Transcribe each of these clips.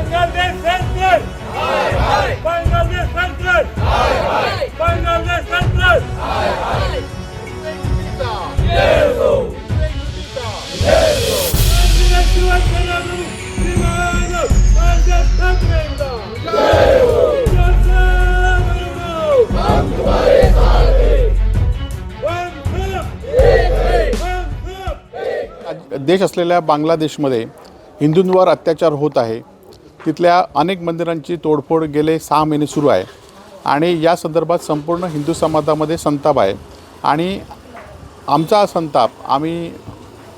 Bangladesh Central! Bangladesh Central! Bangladesh Central! देश असलेल्या बांगलादेशमध्ये हिंदूंवर अत्याचार होत आहे. तिथल्या अनेक मंदिरांची तोडफोड गेले 6 महिने सुरू आहे आणि या संदर्भात संपूर्ण हिंदू समाजामध्ये संताप आहे आणि आमचा संताप आम्ही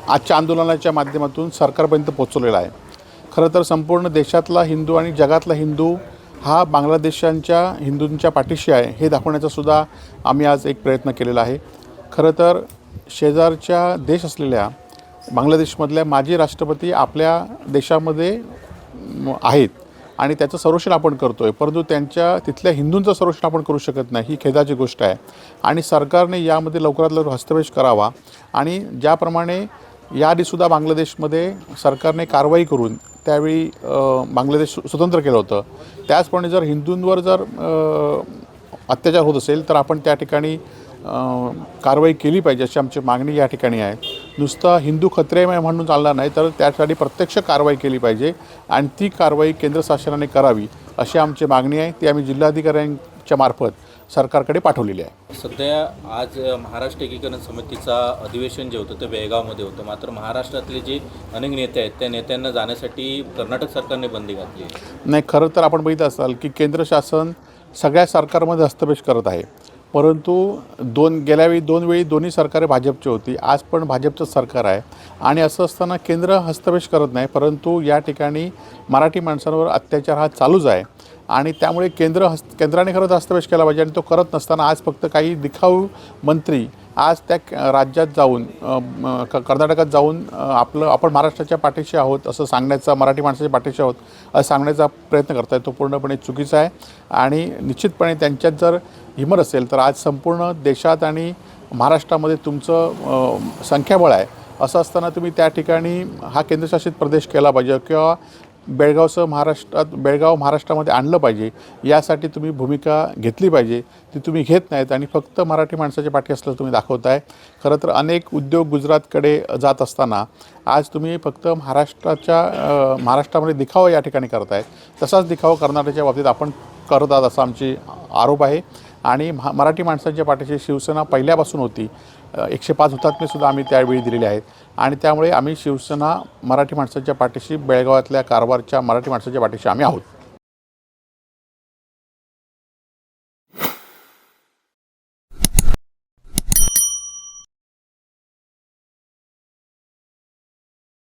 आजच्या आंदोलनाच्या माध्यमातून सरकारपर्यंत पोहोचवलेला आहे. खरं तर संपूर्ण देशातला हिंदू आणि जगातला हिंदू हा बांगलादेशांच्या हिंदूंच्या पाठीशी आहे हे दाखवण्याचा सुद्धा आम्ही आज एक प्रयत्न केलेला आहे. खरं तर शेजारच्या देश असलेल्या बांगलादेशमधल्या माजी राष्ट्रपती आपल्या देशामध्ये आहेत आणि त्याचं संरक्षण आपण करतो आहे, परंतु त्यांच्या तिथल्या हिंदूंचं संरक्षण आपण करू शकत नाही. ही खेदाची गोष्ट आहे आणि सरकारने यामध्ये लवकरात लवकर हस्तक्षेप करावा आणि ज्याप्रमाणे याआधीसुद्धा बांगलादेशमध्ये सरकारने कारवाई करून त्यावेळी बांगलादेश स्वतंत्र केलं होतं, त्याचप्रमाणे जर हिंदूंवर जर अत्याचार होत असेल तर आपण त्या ठिकाणी कारवाई केली पाहिजे अशी आमची मागणी या ठिकाणी आहे. नुसतं हिंदू खत्रे म्हणून चालणार नाही तर त्यासाठी प्रत्यक्ष कारवाई केली पाहिजे आणि ती कारवाई केंद्र शासनाने करावी अशी आमची मागणी आहे. ती आम्ही जिल्हाधिकाऱ्यांच्या मार्फत सरकारकडे पाठवलेली आहे. सध्या आज महाराष्ट्र एकीकरण समितीचा अधिवेशन जे होतं ते बेळगावमध्ये होतं, मात्र महाराष्ट्रातले जे अनेक नेते आहेत त्या नेत्यांना जाण्यासाठी कर्नाटक सरकारने बंदी घातली आहे. नाही, खरं तर आपण बघितलं असाल की केंद्र शासन सगळ्या सरकारमध्ये हस्तक्षेप करत आहे, परंतु गेल्या वेळी दोन्ही सरकारे भाजपची होती, आज पण भाजपचं सरकार आहे आणि असं असताना केंद्र हस्तक्षेप करत नाही, परंतु या ठिकाणी मराठी माणसांवर अत्याचार हा चालूच आहे आणि त्यामुळे केंद्राने खरंच हस्तक्षेप केला पाहिजे आणि तो करत नसताना आज फक्त काही दिखाऊ मंत्री आज त्या राज्यात जाऊन कर्नाटकात जाऊन आपण महाराष्ट्राच्या पाठीशी आहोत असं सांगण्याचा, मराठी माणसाच्या पाठीशी आहोत असं सांगण्याचा प्रयत्न करत आहे, तो पूर्णपणे चुकीचा आहे आणि निश्चितपणे त्यांच्यात जर हिंमत असेल तर आज संपूर्ण देशात आणि महाराष्ट्रामध्ये तुमचं संख्याबळ आहे. असं असताना तुम्ही त्या ठिकाणी हा केंद्रशासित प्रदेश केला पाहिजे किंवा बेळगाव महाराष्ट्रामध्ये आणलं पाहिजे, यासाठी तुम्ही भूमिका घेतली पाहिजे. ती तुम्ही घेत नाहीत आणि फक्त मराठी माणसाच्या पाठी असल्याचं तुम्ही दाखवताय. खरं तर अनेक उद्योग गुजरातकडे जात असताना आज तुम्ही फक्त महाराष्ट्रामध्ये दिखावा या ठिकाणी करताय. तसाच दिखावा कर्नाटकच्या बाबतीत आपण करत आहात असा आमची आरोप आहे आणि मराठी माणसांच्या पाठीशी शिवसेना पहिल्यापासून होती. 105 हुतात्मेसुद्धा आम्ही त्यावेळी दिलेले आहेत आणि त्यामुळे आम्ही शिवसेना मराठी माणसाच्या पाठीशी, बेळगावातल्या कारवारच्या मराठी माणसाच्या पाठीशी आम्ही आहोत.